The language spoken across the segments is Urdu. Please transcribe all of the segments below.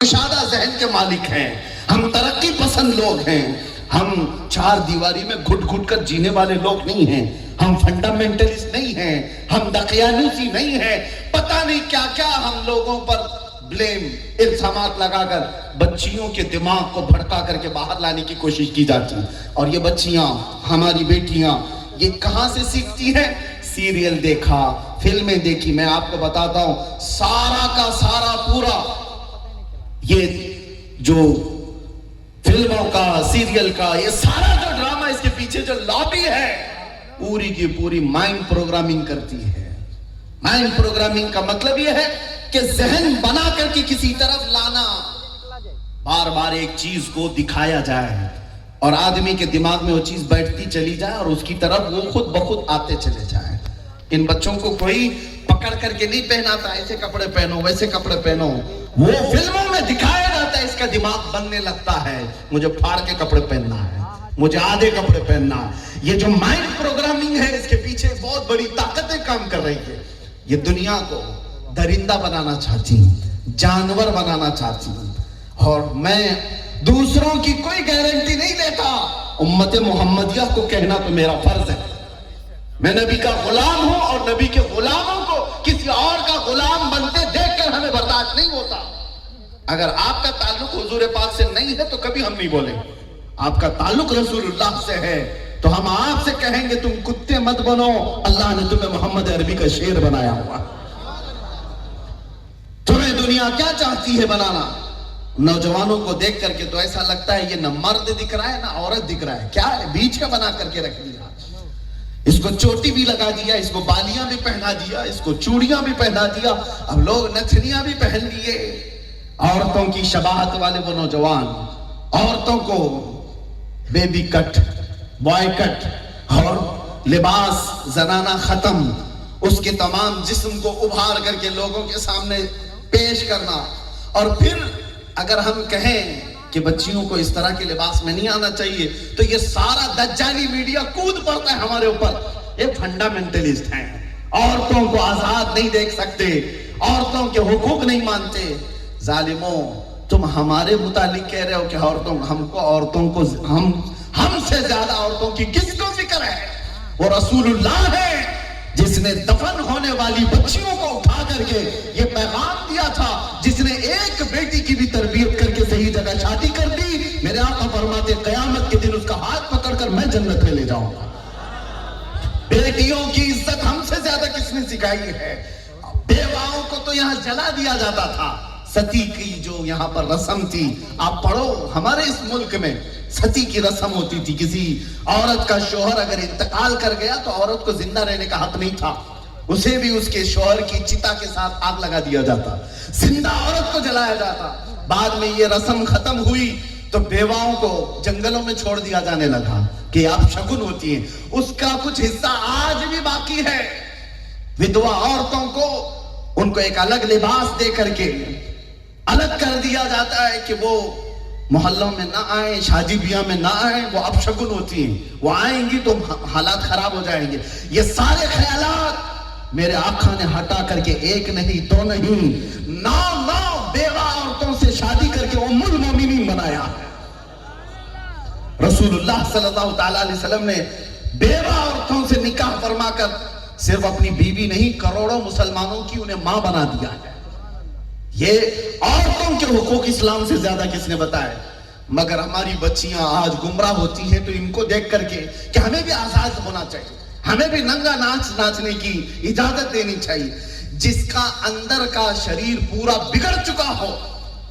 شادہ ذہن کے مالک ہیں، ہم ترقی پسند لوگ ہیں، ہم چار دیواری میں گھٹ گھٹ کر جینے والے لوگ نہیں ہیں، ہم فنڈامنٹلسٹ نہیں ہیں، ہم دقیانوسی نہیں ہیں، پتہ نہیں کیا کیا ہم لوگوں پر بلیم الزامات لگا کر بچیوں کے دماغ کو بھڑکا کر کے باہر لانے کی کوشش کی جاتی ہے۔ اور یہ بچیاں، ہماری بیٹیاں، یہ کہاں سے سیکھتی ہیں؟ سیریل دیکھا، فلمیں دیکھی۔ میں آپ کو بتاتا ہوں سارا کا سارا پورا یہ جو فلموں کا، سیریل کا، یہ سارا جو ڈرامہ، اس کے پیچھے جو لابی ہے، پوری کی پوری مائنڈ پروگرامنگ کرتی ہے۔ مائنڈ پروگرامنگ کا مطلب یہ ہے کہ ذہن بنا کر کے کسی طرف لانا، بار بار ایک چیز کو دکھایا جائے اور آدمی کے دماغ میں وہ چیز بیٹھتی چلی جائے اور اس کی طرف وہ خود بخود آتے چلے جائیں۔ ان بچوں کو کوئی پکڑ کر کے نہیں پہناتا ایسے کپڑے پہنو ویسے کپڑے پہنو، وہ فلموں میں دکھایا جاتا ہے، اس کا دماغ بننے لگتا ہے مجھے پھاڑ کے کپڑے پہننا ہے، مجھے آدھے کپڑے پہننا ہے۔ یہ جو مائنڈ پروگرامنگ ہے، اس کے پیچھے بہت بڑی طاقتیں کام کر رہی ہے۔ یہ دنیا کو درندہ بنانا چاہتی ہوں، جانور بنانا چاہتی ہوں، اور میں دوسروں کی کوئی گارنٹی نہیں لیتا۔ امت محمدیہ کو کہنا تو میرا فرض ہے، میں نبی کا غلام ہوں اور نبی کے غلاموں کو کسی اور کا غلام بنتے دیکھ کر ہمیں برداشت نہیں ہوتا۔ اگر آپ کا تعلق حضور پاک سے نہیں ہے تو کبھی ہم نہیں بولیں، آپ کا تعلق رسول اللہ سے ہے تو ہم آپ سے کہیں گے تم کتے مت بنو، اللہ نے تمہیں محمد عربی کا شیر بنایا ہوا۔ تمہیں دنیا کیا چاہتی ہے بنانا؟ نوجوانوں کو دیکھ کر کے تو ایسا لگتا ہے یہ نہ مرد دکھ رہا ہے نہ عورت دکھ رہا ہے، کیا ہے بیچ کا بنا کر کے رکھ دیا۔ اس کو چوٹی بھی لگا دیا، اس کو بالیاں بھی پہنا دیا، اس کو چوڑیاں بھی پہنا دیا، اب لوگ نتھنیاں بھی پہن لیے۔ عورتوں کی شباہت والے وہ نوجوان، عورتوں کو بیبی کٹ، بوائے کٹ اور لباس زنانہ ختم، اس کے تمام جسم کو ابھار کر کے لوگوں کے سامنے پیش کرنا۔ اور پھر اگر ہم کہیں کہ بچیوں کو اس طرح کے لباس میں نہیں آنا چاہیے تو یہ سارا دجالی میڈیا کود پڑتا ہے ہمارے اوپر۔ یہ فنڈامنٹلسٹ ہیں، عورتوں کو آزاد نہیں دیکھ سکتے، عورتوں کے حقوق نہیں مانتے۔ ظالموں، تم ہمارے متعلق کہہ رہے ہو کہ عورتوں کو ہم سے زیادہ عورتوں کی کس کو فکر ہے؟ وہ رسول اللہ ہے جس نے دفن ہونے والی بچیوں کو اٹھا کر کے یہ پیغام دیا تھا، جس نے ایک بیٹی کی بھی تربیت کر کے صحیح جگہ شادی کر دی۔ میرے آقا فرماتے قیامت کے دن اس کا ہاتھ پکڑ کر میں جنت میں لے جاؤں گا۔ بیٹیوں کی عزت ہم سے زیادہ کس نے سکھائی ہے؟ بیواؤں کو تو یہاں جلا دیا جاتا تھا۔ ستی کی جو یہاں پر رسم تھی، آپ پڑھو ہمارے اس ملک میں ستی کی رسم ہوتی تھی، کسی عورت کا شوہر اگر انتقال کر گیا تو عورت کو زندہ رہنے کا حق نہیں تھا، اسے بھی اس کے شوہر کی چتا کے ساتھ آگ لگا دیا جاتا، زندہ عورت کو جلایا جاتا۔ بعد میں یہ رسم ختم ہوئی تو بیواؤں کو جنگلوں میں چھوڑ دیا جانے لگا کہ آپ شگن ہوتی ہیں، اس کا کچھ حصہ آج بھی باقی ہے۔ ودوا عورتوں کو ان کو ایک الگ لباس دے کر کے الگ کر دیا جاتا ہے کہ وہ محلوں میں نہ آئیں، شادی بیاہ میں نہ آئیں، وہ اب شگن ہوتی ہیں، وہ آئیں گی تو حالات خراب ہو جائیں گے۔ یہ سارے خیالات میرے آقا نے ہٹا کر کے ایک نہیں دو نہیں 9 بیوہ عورتوں سے شادی کر کے ام المومنین بنایا۔ رسول اللہ صلی اللہ تعالیٰ علیہ وسلم نے بیوہ عورتوں سے نکاح فرما کر صرف اپنی بیوی نہیں کروڑوں مسلمانوں کی انہیں ماں بنا دیا ہے۔ یہ عورتوں کے حقوق اسلام سے زیادہ کس نے بتائے؟ مگر ہماری بچیاں آج گمراہ ہوتی ہیں تو ان کو دیکھ کر کے کہ ہمیں بھی آزاد ہونا چاہیے، ہمیں بھی ننگا ناچنے کی اجازت دینی چاہیے۔ جس کا اندر کا شریر پورا بگڑ چکا ہو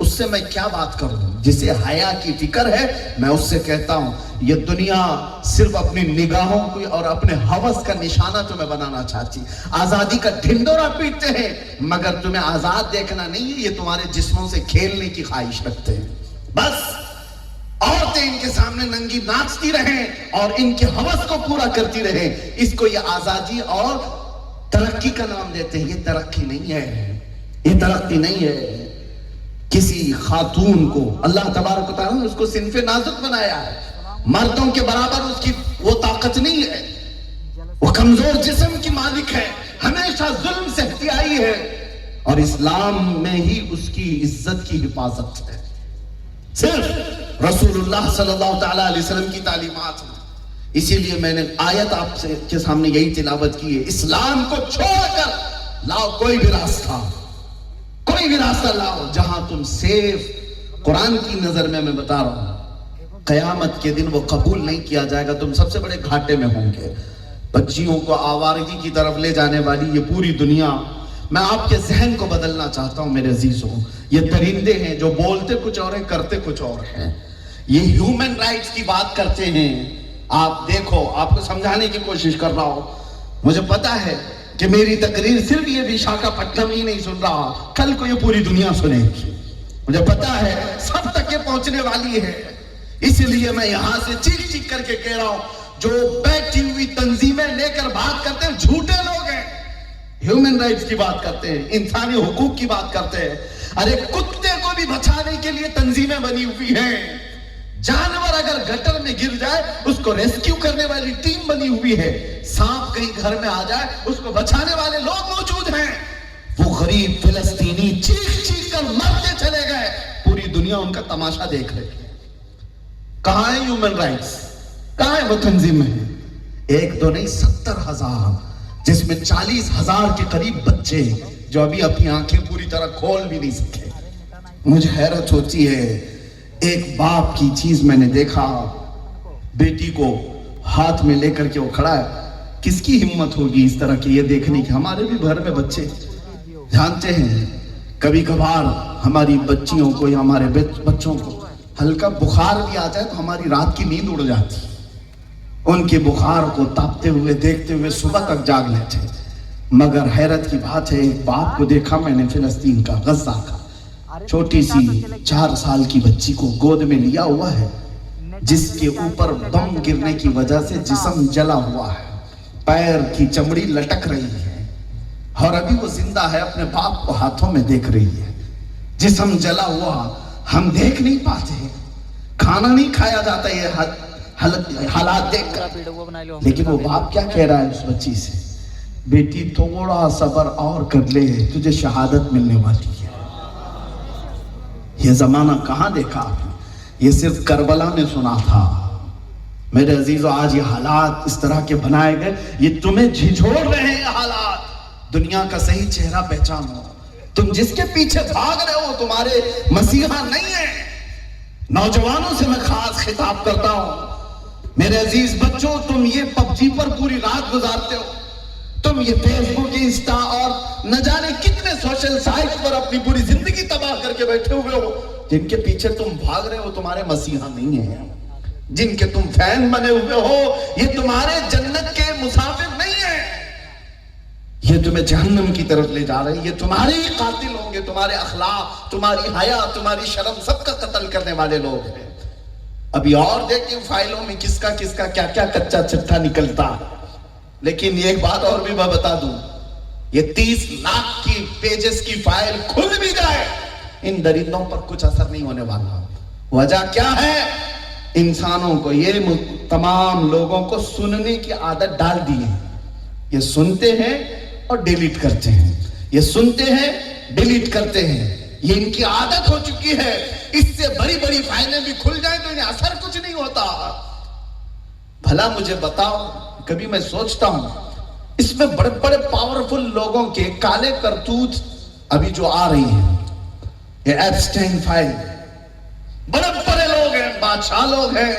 اس سے میں کیا بات کروں؟ جسے حیا کی فکر ہے میں اس سے کہتا ہوں یہ دنیا صرف اپنی نگاہوں کو اور اپنے ہوس کا نشانہ تمہیں بنانا چاہتی، آزادی کا ڈھنڈورا پیٹتے ہیں مگر تمہیں آزاد دیکھنا نہیں ہے، یہ تمہارے جسموں سے کھیلنے کی خواہش رکھتے ہیں۔ بس عورتیں ان کے سامنے ننگی ناچتی رہیں اور ان کے ہوس کو پورا کرتی رہیں، اس کو یہ آزادی اور ترقی کا نام دیتے ہیں۔ یہ ترقی نہیں ہے، یہ ترقی نہیں ہے۔ کسی خاتون کو اللہ تبارک و تعالیٰ نے اس کو صنف نازک بنایا ہے، مردوں کے برابر اس کی وہ طاقت نہیں ہے، وہ کمزور جسم کی مالک ہے، ہمیشہ ظلم سے ہٹی آئی ہے۔ اور اسلام میں ہی اس کی عزت کی حفاظت ہے. صرف رسول اللہ صلی اللہ تعالیٰ علیہ وسلم کی تعلیمات ہیں. اسی لیے میں نے آیت آپ سے کے سامنے یہی تلاوت کی ہے, اسلام کو چھوڑ کر لاؤ کوئی بھی راستہ لاؤ جہاں تم سیف. قرآن کی نظر میں بتا رہا ہوں, قیامت کے دن وہ قبول نہیں کیا جائے گا. تم سب سے بڑے گھاٹے میں ہوں گے. بچیوں کو آوارگی کی طرف لے جانے والی یہ پوری دنیا, میں آپ کے ذہن کو بدلنا چاہتا ہوں میرے عزیزوں. یہ درندے ہیں جو بولتے کچھ اور ہیں, کرتے کچھ اور ہیں. یہ ہیومن رائٹس کی بات کرتے ہیں. آپ دیکھو, آپ کو سمجھانے کی کوشش کر رہا ہوں. مجھے پتا ہے کہ میری تقریر صرف یہ وشاکھاپٹنم ہی نہیں سن رہا, کل کو یہ پوری دنیا سنے گی. مجھے پتا ہے سب تک یہ پہنچنے والی ہے. اس لیے میں یہاں سے چیخ چیخ کر کے کہہ رہا ہوں, جو بیٹھی ہوئی تنظیمیں لے کر بات کرتے ہیں جھوٹے لوگ ہیں. ہیومن رائٹس کی بات کرتے ہیں, انسانی حقوق کی بات کرتے ہیں. ارے کتے کو بھی بچانے کے لیے تنظیمیں بنی ہوئی ہیں. جانور اگر گٹر میں گر جائے اس کو ریسکیو کرنے والی ٹیم بنی ہوئی ہے. سانپ کہیں گھر میں آ جائے اس کو بچانے والے لوگ موجود ہیں. وہ غریب فلسطینی چیخ چیخ کر مرتے چلے گئے, پوری دنیا ان کا تماشا دیکھ رہی ہے. کہاں ہے ہیومن رائٹس, کہاں ہے وہ تنظیمیں؟ ایک دو نہیں 70,000, جس میں 40,000 کے قریب بچے جو ابھی اپنی آنکھیں پوری طرح کھول بھی نہیں سکے. مجھے حیرت ہوتی ہے, ایک باپ کی چیز میں نے دیکھا, بیٹی کو ہاتھ میں لے کر کے وہ کھڑا ہے. کس کی ہمت ہوگی اس طرح کی یہ دیکھنے کی؟ ہمارے بھی گھر میں بچے, جانتے ہیں کبھی کبھار ہماری بچیوں کو یا ہمارے بچوں کو ہلکا بخار بھی آ جائے تو ہماری رات کی نیند اڑ جاتی. ان کے بخار کو تاپتے ہوئے دیکھتے ہوئے صبح تک جاگ لیتے. مگر حیرت کی بات ہے, ایک باپ کو دیکھا میں نے فلسطین کا, غزہ کا, چھوٹی سی 4 سال کی بچی کو گود میں لیا ہوا ہے, جس کے اوپر بم گرنے کی وجہ سے جسم جلا ہوا ہے, پیر کی چمڑی لٹک رہی ہے, اور ابھی وہ زندہ ہے, اپنے باپ کو ہاتھوں میں دیکھ رہی ہے. جسم جلا ہوا ہم دیکھ نہیں پاتے, کھانا نہیں کھایا جاتا یہ حالات دیکھ کر. لیکن وہ باپ کیا کہہ رہا ہے اس بچی سے, بیٹی تھوڑا صبر اور کر لے, تجھے شہادت ملنے والی ہے. یہ زمانہ کہاں دیکھا آپ نے؟ یہ صرف کربلا میں سنا تھا. میرے عزیزو, آج یہ حالات اس طرح کے بنائے گئے, یہ تمہیں جھنجھوڑ رہے ہیں. یہ حالات دنیا کا صحیح چہرہ پہچانو. تم جس کے پیچھے بھاگ رہے ہو تمہارے مسیحا نہیں ہے. نوجوانوں سے میں خاص خطاب کرتا ہوں, میرے عزیز بچوں, تم یہ پب جی پر پوری رات گزارتے ہو, تم یہ فیس بک, انسٹا اور نہ جانے کتنے سوشل سائٹ پر اپنی پوری زندگی تباہ کر کے بیٹھے ہوئے ہو. جن کے پیچھے تم بھاگ رہے ہو تمہارے مسیحا نہیں ہیں. جن کے تم فین بنے ہوئے ہو یہ تمہارے جنت کے مسافر نہیں ہیں. یہ تمہیں جہنم کی طرف لے جا رہے ہیں. یہ تمہارے ہی قاتل ہوں گے. تمہارے اخلاق, تمہاری حیا, تمہاری شرم سب کا قتل کرنے والے لوگ ہیں. ابھی اور دیکھیں فائلوں میں کس کا کیا کیا کچا چٹھا نکلتا. لیکن یہ ایک بات اور بھی میں بتا دوں, یہ 30 لاکھ کی پیجز کی فائل کھل بھی جائے, ان درندوں پر کچھ اثر نہیں ہونے والا. وجہ کیا ہے؟ انسانوں کو, یہ تمام لوگوں کو سننے کی عادت ڈال دی ہے. یہ سنتے ہیں اور ڈیلیٹ کرتے ہیں, یہ سنتے ہیں ڈیلیٹ کرتے ہیں, یہ ان کی عادت ہو چکی ہے. اس سے بڑی بڑی فائلیں بھی کھل جائیں تو انہیں اثر کچھ نہیں ہوتا. بھلا مجھے بتاؤ, کبھی میں سوچتا ہوں اس میں بڑے بڑے پاورفل لوگوں کے کالے کرتوت ابھی جو آ رہی ہیں, یہ ایپسٹین فائل, بڑے بڑے لوگ ہیں, بادشاہ لوگ ہیں,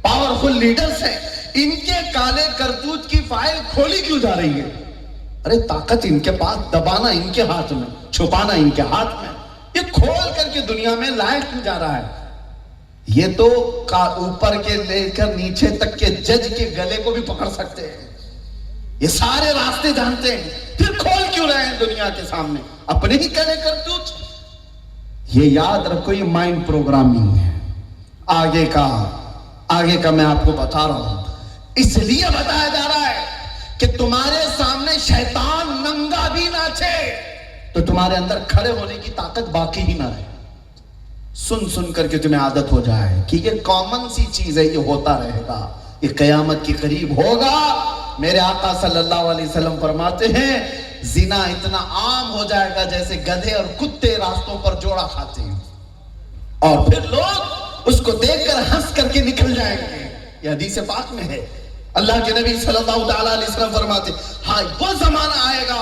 پاورفل لیڈرز ہیں, ان کے کالے کرتوت کی فائل کھولی کیوں جا رہی ہے؟ ارے طاقت ان کے پاس, دبانا ان کے ہاتھ میں, چھپانا ان کے ہاتھ میں. یہ کھول کر کے دنیا میں لایا کیوں جا رہا ہے؟ یہ تو اوپر کے لے کر نیچے تک کے جج کے گلے کو بھی پکڑ سکتے ہیں. یہ سارے راستے جانتے ہیں, پھر کھول کیوں رہے ہیں دنیا کے سامنے اپنے ہی کالے کرتوت؟ یہ یاد رکھو, یہ مائنڈ پروگرامنگ ہے. آگے کا میں آپ کو بتا رہا ہوں, اس لیے بتایا جا رہا ہے کہ تمہارے سامنے شیطان ننگا بھی ناچے تو تمہارے اندر کھڑے ہونے کی طاقت باقی ہی نہ رہے. سن کر کے تمہیں عادت ہو جائے کہ یہ کامن سی چیز ہے, یہ ہوتا رہے گا, یہ قیامت کے قریب ہوگا. میرے آقا صلی اللہ علیہ وسلم فرماتے ہیں زنا اتنا عام ہو جائے گا جیسے گدھے اور کتے راستوں پر جوڑا کھاتے ہیں، اور پھر لوگ اس کو دیکھ کر ہنس کر کے نکل جائیں گے۔ یہ حدیث پاک میں ہے، اللہ کے نبی صلی اللہ تعالیٰ علیہ وسلم فرماتے ہاں وہ زمانہ آئے گا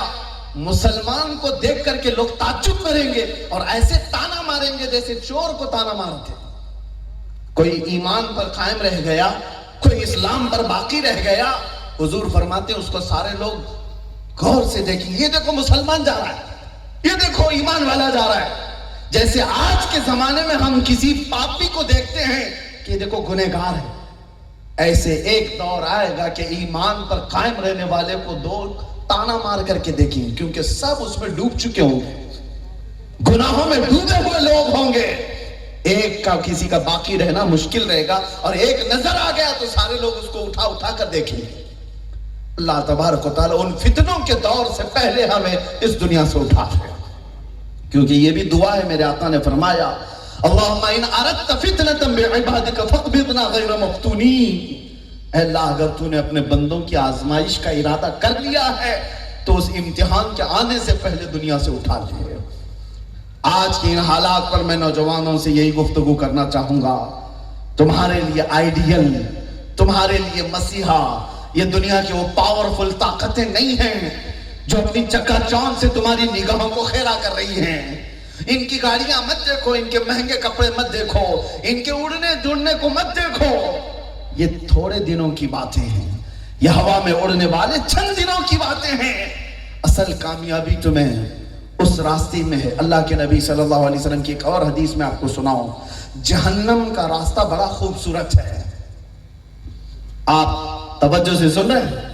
مسلمان کو دیکھ کر کے لوگ تعجب کریں گے اور ایسے تانا ماریں گے جیسے چور کو تانا مارتے۔ کوئی ایمان پر قائم رہ گیا، کوئی اسلام پر باقی رہ گیا، حضور فرماتے اس کو سارے لوگ غور سے دیکھیں، یہ دیکھو مسلمان جا رہا ہے، یہ دیکھو ایمان والا جا رہا ہے۔ جیسے آج کے زمانے میں ہم کسی پاپی کو دیکھتے ہیں کہ دیکھو گنہگار ہے، ایسے ایک دور آئے گا کہ ایمان پر قائم رہنے والے کو دو تانا مار کر کے دیکھیں، کیونکہ سب اس میں ڈوب چکے ہوں گے، گناہوں میں ڈوبے ہوئے لوگ ہوں گے، ایک کا کسی کا باقی رہنا مشکل رہے گا، اور ایک نظر آ گیا تو سارے لوگ اس کو اٹھا اٹھا کر دیکھیں گے۔ اللہ تبارک و تعالیٰ ان فتنوں کے دور سے پہلے ہمیں اس دنیا سے اٹھا لے، کیونکہ یہ بھی دعا ہے، میرے آقا نے فرمایا اللہم ان اردت فتنة بعبادک فاقبضنا غیر مفتونین، اے اللہ اگر تو نے اپنے بندوں کی آزمائش کا ارادہ کر لیا ہے تو اس امتحان کے آنے سے پہلے دنیا سے اٹھا لے۔ آج کے ان حالات پر میں نوجوانوں سے یہی گفتگو کرنا چاہوں گا، تمہارے لیے آئیڈیل، تمہارے لیے مسیحا یہ دنیا کی وہ پاورفل طاقتیں نہیں ہیں جو اپنی چکا چوند سے تمہاری نگاہوں کو خیرہ کر رہی ہیں۔ ان کی گاڑیاں مت دیکھو، ان کے مہنگے کپڑے مت دیکھو، ان کے اڑنے جڑنے کو مت دیکھو، یہ تھوڑے دنوں کی باتیں ہیں، یہ ہوا میں اڑنے والے چند دنوں کی باتیں ہیں۔ اصل کامیابی تمہیں اس راستے میں ہے۔ اللہ کے نبی صلی اللہ علیہ وسلم کی ایک اور حدیث میں آپ کو سناؤں، جہنم کا راستہ بڑا خوبصورت ہے۔ آپ توجہ سے سن رہے ہیں؟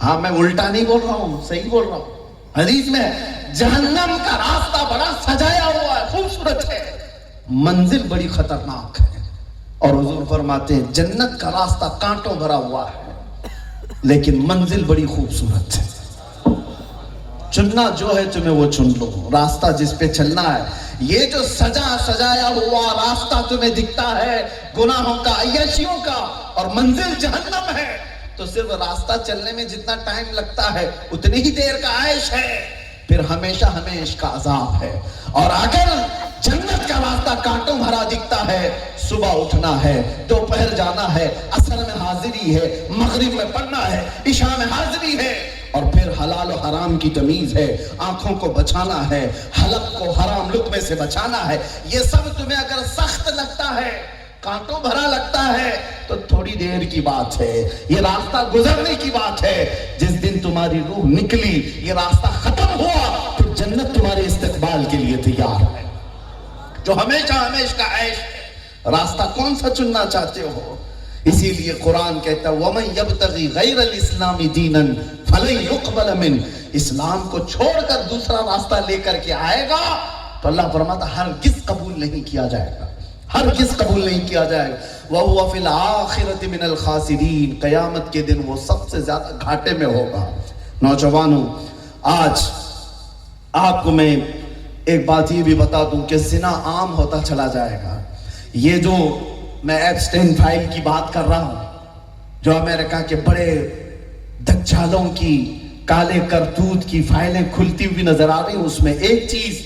ہاں میں الٹا نہیں بول رہا ہوں، صحیح بول رہا ہوں۔ حدیث میں جہنم کا راستہ بڑا سجایا ہوا ہے، خوبصورت ہے، منزل بڑی خطرناک ہے، اور حضور فرماتے ہیں جنت کا راستہ کانٹوں بھرا ہوا ہے لیکن منزل بڑی خوبصورت ہے۔ چننا جو ہے تمہیں وہ چن لو، راستہ جس پہ چلنا ہے۔ یہ جو سجایا ہوا راستہ تمہیں دکھتا ہے گناہوں کا، عیاشیوں کا، اور منزل جہنم ہے، تو صرف راستہ چلنے میں جتنا ٹائم لگتا ہے اتنی ہی دیر کا عیش ہے، پھر ہمیشہ ہمیش کا عذاب ہے۔ اور اگر جنت کا راستہ کانٹوں بھرا دکھتا ہے، صبح اٹھنا ہے، دوپہر جانا ہے، عصر میں حاضری ہے، مغرب میں پڑھنا ہے، عشاء میں حاضری ہے، اور پھر حلال و حرام کی تمیز ہے، آنکھوں کو بچانا ہے، حلق کو حرام لقمے سے بچانا ہے۔ یہ سب تمہیں اگر سخت لگتا ہے، کانٹوں بھرا لگتا ہے، تو تھوڑی دیر کی بات ہے، یہ راستہ گزرنے کی بات ہے۔ جس دن تمہاری روح نکلی، یہ راستہ ختم ہوا، پھر جنت تمہارے استقبال کے لیے تیار ہے، جو ہمیشہ ہمیش کا عیش ہے۔ راستہ کون سا چننا چاہتے ہو؟ اسی لیے قرآن کہتا ہے وَمَن يَبْتَغِي غَيْرَ الْإِسْلَامِ دِينًا فَلَن يُقْبَلَ مِنْهُ، اسلام کو چھوڑ کر دوسرا راستہ لے کر کے آئے گا تو اللہ فرماتا ہرگز قبول نہیں کیا جائے گا، ہرگز قبول نہیں کیا جائے گا۔ وَهُوَ فِي الْآخِرَةِ مِنَ الْخَاسِرِينَ، قیامت کے دن وہ سب سے زیادہ گھاٹے میں ہوگا۔ نوجوانوں، آج آپ کو میں ایک بات یہ بھی بتا دوں کہ زنا عام ہوتا چلا جائے گا۔ یہ جو میں ایپسٹین فائل کی بات کر رہا ہوں، جو امریکہ کے بڑے دجالوں کی کالے کرتوت کی فائلیں کھلتی ہوئی نظر آ رہی ہیں، اس میں ایک چیز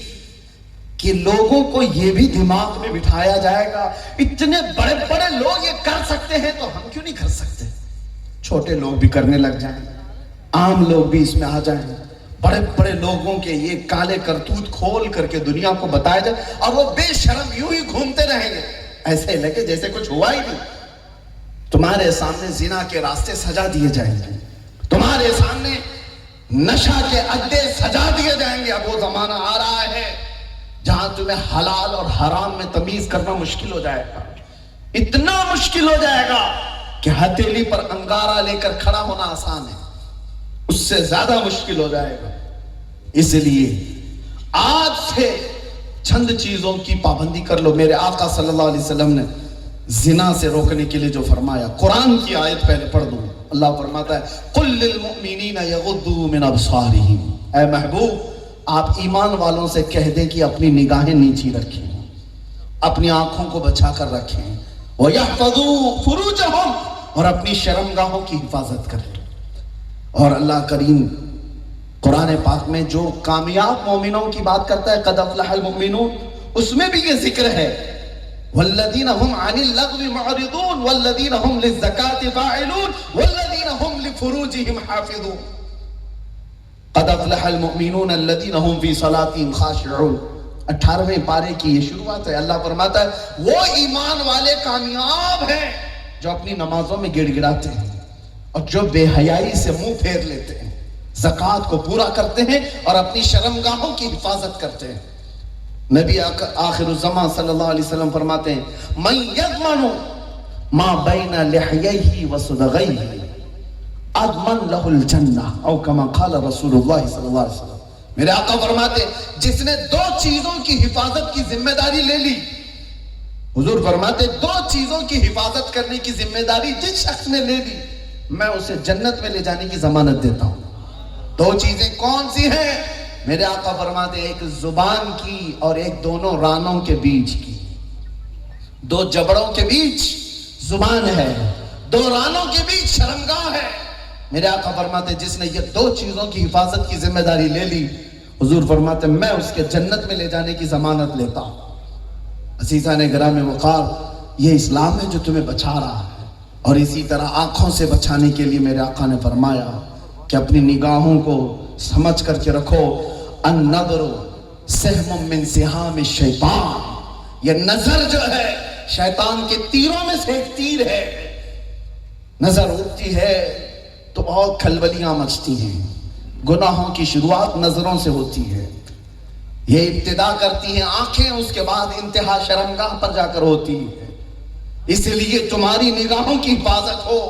کہ لوگوں کو یہ بھی دماغ میں بٹھایا جائے گا اتنے بڑے بڑے لوگ یہ کر سکتے ہیں تو ہم کیوں نہیں کر سکتے؟ چھوٹے لوگ بھی کرنے لگ جائیں، عام لوگ بھی اس میں آ جائیں، بڑے بڑے لوگوں کے یہ کالے کرتوت کھول کر کے دنیا کو بتایا جائے، اور وہ بے شرم یوں ہی گھومتے رہیں گے، ایسے لگے جیسے کچھ ہوا ہی نہیں۔ تمہارے سامنے زنا کے راستے سجا دیے جائیں گے، تمہارے سامنے نشہ کے اڈے سجا دیے جائیں گے۔ اب وہ زمانہ آ رہا ہے جہاں تمہیں حلال اور حرام میں تمیز کرنا مشکل ہو جائے گا، اتنا مشکل ہو جائے گا کہ ہتھیلی پر انگارہ لے کر کھڑا ہونا آسان ہے، اس سے زیادہ مشکل ہو جائے گا۔ اس لیے آج سے چند چیزوں کی پابندی کر لو۔ میرے آقا صلی اللہ علیہ وسلم نے زنا سے روکنے کے لیے جو فرمایا، قرآن کی آیت پہلے پڑھ دوں۔ اللہ فرماتا ہے قُلْ لِلْمُؤْمِنِينَ يَغُضُّوا مِنْ أَبْصَارِهِمْ، اے محبوب آپ ایمان والوں سے کہہ دیں کہ اپنی نگاہیں نیچی رکھیں، اپنی آنکھوں کو بچا کر رکھیں، وَيَحْفَظُوا فُرُوجَهُمْ، اور اپنی شرمگاہوں کی حفاظت کریں۔ اور اللہ کریم قرآن پاک میں جو کامیاب مومنوں کی بات کرتا ہے قد افلح المؤمنون، اس میں بھی یہ ذکر ہے والذین هم عن اللغو معرضون والذین هم للزکاة فاعلون والذین هم لفروجهم حافظون. قد افلح المؤمنون الذین هم فی صلاتهم خاشعون. 18ویں پارے کی یہ شروعات ہے. اللہ فرماتا ہے وہ ایمان والے کامیاب ہیں جو اپنی نمازوں میں گڑ گڑاتے ہیں اور جو بے حیائی سے منہ پھیر لیتے ہیں، زکوٰۃ کو پورا کرتے ہیں اور اپنی شرمگاہوں کی حفاظت کرتے ہیں. نبی آخر الزمان صلی اللہ علیہ وسلم فرماتے ہیں من یضمن ما بین لحییہ وصدغیہ اضمن لہ الجنہ او کما قال رسول اللہ صلی اللہ علیہ وسلم. میرے آقا فرماتے ہیں جس نے 2 چیزوں کی حفاظت کی ذمہ داری لے لی، حضور فرماتے 2 چیزوں کی حفاظت کرنے کی ذمہ داری جس شخص نے لے لی، میں اسے جنت میں لے جانے کی ضمانت دیتا ہوں. 2 چیزیں کون سی ہیں؟ میرے آقا فرماتے ایک زبان کی اور ایک دونوں رانوں کے بیچ کی. 2 جبڑوں کے بیچ زبان ہے، 2 رانوں کے بیچ شرمگاہ ہے. میرے آقا فرماتے جس نے یہ 2 چیزوں کی حفاظت کی ذمہ داری لے لی، حضور فرماتے میں اس کے جنت میں لے جانے کی ضمانت لیتا ہوں. عزیزان گرامی وقار، یہ اسلام ہے جو تمہیں بچا رہا ہے. اور اسی طرح آنکھوں سے بچانے کے لیے میرے آقا نے فرمایا کہ اپنی نگاہوں کو سمجھ کر کے رکھو. النظر سہم من سہام الشیطان، یہ نظر جو ہے شیطان کے تیروں میں سے ایک تیر ہے. نظر اٹھتی ہے تو بہت کھلبلیاں مچتی ہیں. گناہوں کی شروعات نظروں سے ہوتی ہے. یہ ابتدا کرتی ہیں آنکھیں، اس کے بعد انتہا شرمگاہ پر جا کر ہوتی ہے. اس لیے تمہاری نگاہوں کی حفاظت ہو.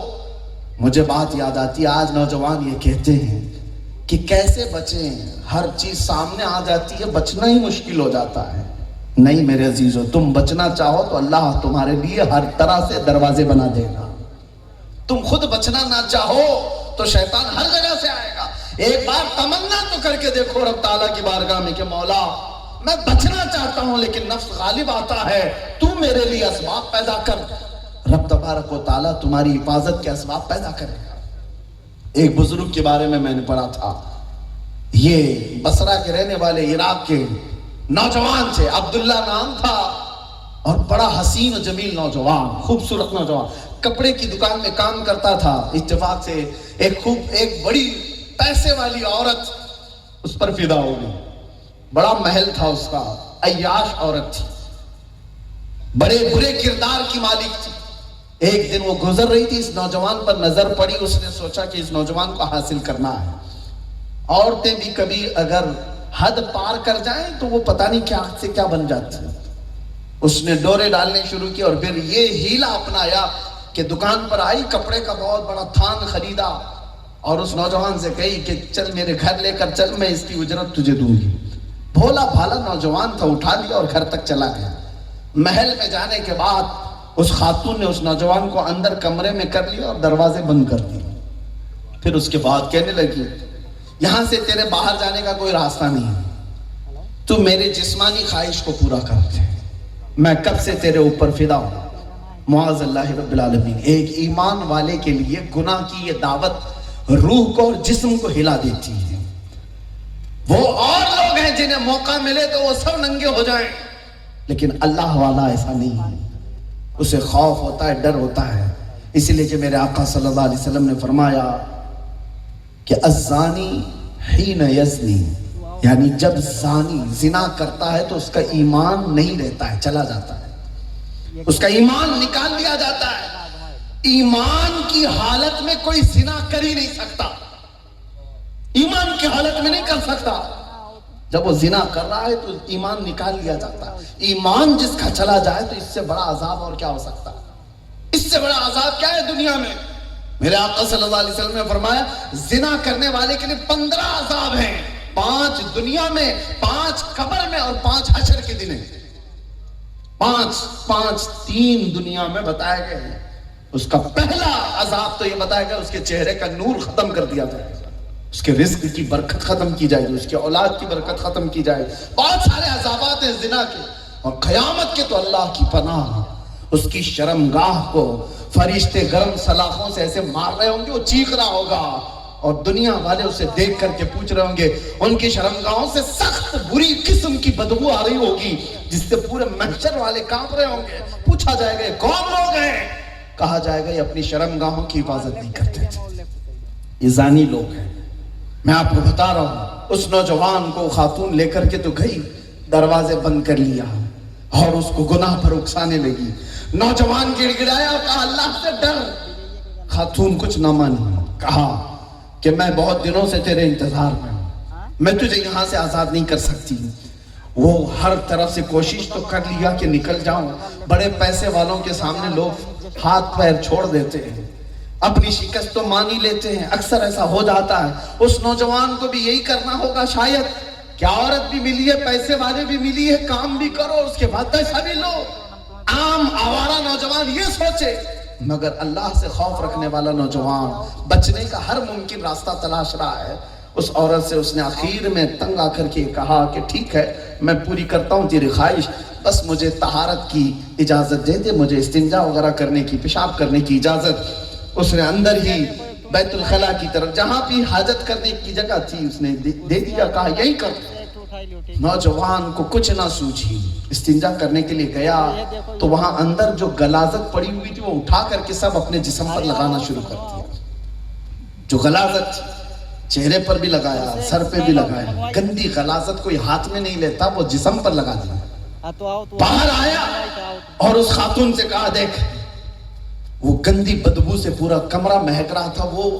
مجھے بات یاد آتی ہے، آج نوجوان یہ کہتے ہیں کہ کیسے بچیں، ہر چیز سامنے آ جاتی ہے، بچنا ہی مشکل ہو جاتا ہے. نہیں میرے عزیزو، تم بچنا چاہو تو اللہ تمہارے لیے ہر طرح سے دروازے بنا دے گا. تم خود بچنا نہ چاہو تو شیطان ہر جگہ سے آئے گا. ایک بار تمنا تو کر کے دیکھو رب تعالیٰ کی بارگاہ میں کہ مولا میں بچنا چاہتا ہوں لیکن نفس غالب آتا ہے، تو میرے لیے اسباب پیدا کر. رب تبارک و تعالیٰ تمہاری حفاظت کے اسباب پیدا کرے گا. ایک بزرگ کے بارے میں نے پڑھا تھا، یہ بصرہ کے رہنے والے عراق کے نوجوان تھے، عبداللہ نام تھا، اور بڑا حسین و جمیل نوجوان، خوبصورت نوجوان. کپڑے کی دکان میں کام کرتا تھا. اتفاق سے ایک بڑی پیسے والی عورت اس پر فدا ہو گئی. بڑا محل تھا اس کا، عیاش عورت تھی، بڑے برے کردار کی مالک تھی. ایک دن وہ گزر رہی تھی، اس نوجوان پر نظر پڑی. اس نے سوچا کہ اس نوجوان کو حاصل کرنا ہے. عورتیں بھی کبھی اگر حد پار کر جائیں تو وہ پتہ نہیں کیا سے کیا بن جاتی ہیں. اس نے ڈورے ڈالنے شروع کی اور پھر یہ ہیلا اپنایا کہ دکان پر آئی، کپڑے کا بہت بڑا تھان خریدا اور اس نوجوان سے کہی کہ چل میرے گھر لے کر چل، میں اس کی اجرت تجھے دوں گی. بھولا بھالا نوجوان تھا، اٹھا لیا اور گھر تک چلا گیا. محل میں جانے کے بعد اس خاتون نے اس نوجوان کو اندر کمرے میں کر لیا اور دروازے بند کر دیے. پھر اس کے بعد کہنے لگی یہاں سے تیرے باہر جانے کا کوئی راستہ نہیں ہے، تو میرے جسمانی خواہش کو پورا کر دے، میں کب سے تیرے اوپر فدا ہوں. معاذ اللہ رب العالمین. ایک ایمان والے کے لیے گناہ کی یہ دعوت روح کو اور جسم کو ہلا دیتی ہے. وہ اور لوگ ہیں جنہیں موقع ملے تو وہ سب ننگے ہو جائیں، لیکن اللہ والا ایسا نہیں ہے. اسے خوف ہوتا ہے، ڈر ہوتا ہے. اس لیے کہ میرے آقا صلی اللہ علیہ وسلم نے فرمایا کہ الزانی حین یزنی، یعنی جب زانی زنا کرتا ہے تو اس کا ایمان نہیں رہتا ہے، چلا جاتا ہے، اس کا ایمان نکال لیا جاتا ہے. ایمان کی حالت میں کوئی زنا کر ہی نہیں سکتا، ایمان کی حالت میں نہیں کر سکتا. جب وہ زنا کر رہا ہے تو ایمان نکال لیا جاتا ہے. ایمان جس کا چلا جائے تو اس سے بڑا عذاب اور کیا ہو سکتا ہے؟ اس سے بڑا عذاب کیا ہے دنیا میں؟ میرے آقا صلی اللہ علیہ وسلم نے فرمایا زنا کرنے والے کے لیے 15 عذاب ہیں، 5 دنیا میں، 5 قبر میں اور 5 حشر کے دن ہیں. 5 3 دنیا میں بتایا گیا ہے. اس کا پہلا عذاب تو یہ بتایا گیا اس کے چہرے کا نور ختم کر دیا جائے گا، اس کے رزق کی برکت ختم کی جائے گی، اس کے اولاد کی برکت ختم کی جائے گی. بہت سارے عذابات ہیں زنا کے. اور قیامت کے تو اللہ کی پناہ، اس کی شرمگاہ کو فرشتے گرم سلاخوں سے ایسے مار رہے ہوں گے، وہ چیخ رہا ہوگا اور دنیا والے اسے دیکھ کر کے پوچھ رہے ہوں گے, ان کی شرمگاہوں سے سخت بری قسم کی بدبو آ رہی ہوگی جس سے پورے محشر والے کانپ رہے ہوں گے. پوچھا جائے گا کون لوگ ہیں؟ کہا جائے گا یہ اپنی شرمگاہوں کی حفاظت نہیں کرتے تھے, یہ زانی لوگ ہیں. میں آپ کو بتا رہا ہوں, اس نوجوان کو خاتون لے کر کے تو گئی, دروازے بند کر لیا اور اس کو گناہ پر اکسانے لگی. نوجوان گڑ گڑایا اور کہا اللہ سے ڈر. خاتون کچھ نہ مانی, کہا کہ میں بہت دنوں سے تیرے انتظار میں ہوں, میں تجھے یہاں سے آزاد نہیں کر سکتی. وہ ہر طرف سے کوشش تو کر لیا کہ نکل جاؤں. بڑے پیسے والوں کے سامنے لوگ ہاتھ پیر چھوڑ دیتے ہیں, اپنی شکست تو مان ہی لیتے ہیں, اکثر ایسا ہو جاتا ہے. اس نوجوان کو بھی یہی کرنا ہوگا شاید, کیا عورت بھی ملی ہے, پیسے والے بھی ملی ہے, کام بھی کرو, اس کے بعد پیسہ بھی لو. عام آوارہ نوجوان یہ سوچے, مگر اللہ سے خوف رکھنے والا نوجوان بچنے کا ہر ممکن راستہ تلاش رہا ہے. اس عورت سے اس نے آخر میں تنگ آ کر کے کہا کہ ٹھیک ہے, میں پوری کرتا ہوں تیری خواہش, بس مجھے طہارت کی اجازت دے دے, مجھے استنجا وغیرہ کرنے کی, پیشاب کرنے کی اجازت. اس نے اندر ہی بیت الخلا کی طرف, جہاں بھی حاجت کرنے کی جگہ تھی, اس نے دے دیا, کہا یہی کر. نوجوان کو کچھ نہ سوچی, استنجا کرنے کے لیے گیا تو وہاں اندر جو غلاظت پڑی ہوئی تھی وہ اٹھا کر کے سب اپنے جسم پر لگانا شروع کر دیا. جو غلاظت چہرے پر بھی لگایا, سر پہ بھی لگایا, گندی غلاظت کوئی ہاتھ میں نہیں لیتا, وہ جسم پر لگا دیا. باہر آیا اور اس خاتون سے کہا دیکھ, وہ گندی بدبو سے پورا کمرہ مہک رہا تھا. وہ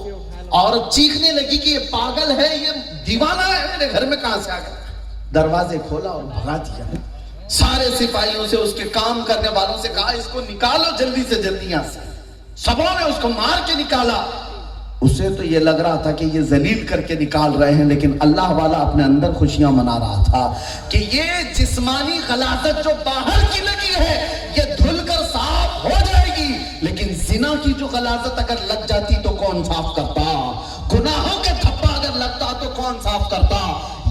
عورت چیخنے لگی کہ یہ پاگل ہے, یہ دیوانہ ہے, میرے گھر میں کہاں سے آ گیا. دروازے کھولا اور بھگا دیا. سارے سپاہیوں سے, اس کے کام کرنے والوں سے کہا اس کو نکالو جلدی سے جلدی یہاں سے. سبوں نے اس کو مار کے نکالا. اسے تو یہ لگ رہا تھا کہ یہ ذلیل کر کے نکال رہے ہیں, لیکن اللہ والا اپنے اندر خوشیاں منا رہا تھا کہ یہ جسمانی غلاظت جو باہر کی لگی ہے یہ دھل کر صاف ہو جائے گی, لیکن زنا کی جو غلاظت اگر لگ جاتی تو کون صاف کرتا, گناہوں کے دھبا اگر لگتا تو کون صاف کرتا.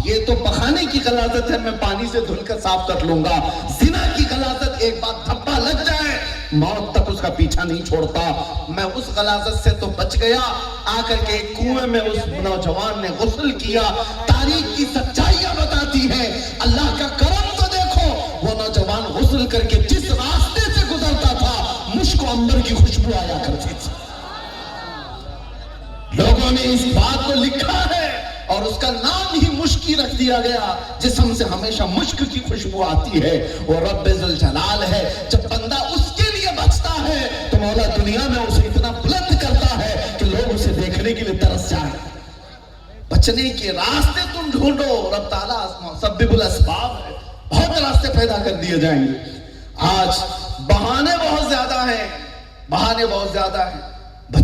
یہ تو بخانے کی غلاظت ہے, میں پانی سے دھل کر صاف کر لوں گا. زنا کی غلاظت ایک بار دھبا لگ جائے موت تک اس کا پیچھا نہیں چھوڑتا. میں اس غلاظت سے تو بچ گیا. آ کر کے ایک کنویں میں اس نوجوان نے غسل کیا. تاریخ کی سچائیاں بتاتی ہے, اللہ کا کرم تو دیکھو, وہ نوجوان غسل کر کے جس راستے سے گزرتا تھا مشک و عنبر کی خوشبو آیا کرتی تھی. لوگوں نے اس بات کو لکھا ہے اور اس کا نام ہی مشکی رکھ دیا گیا. جسم سے ہمیشہ مشک کی خوشبو آتی ہے, وہ رب ذوالجلال ہے. جب بندہ اس کے لیے بچتا ہے تو مولا دنیا میں اسے اتنا بلند کرتا ہے کہ لوگ اسے دیکھنے کے لیے ترس جائیں. بچنے کے راستے تم ڈھونڈو, رب تعالیٰ مسبب الاسباب ہے, بہت راستے پیدا کر دیے جائیں گے. آج بہانے بہت زیادہ ہیں, بہانے بہت زیادہ ہیں.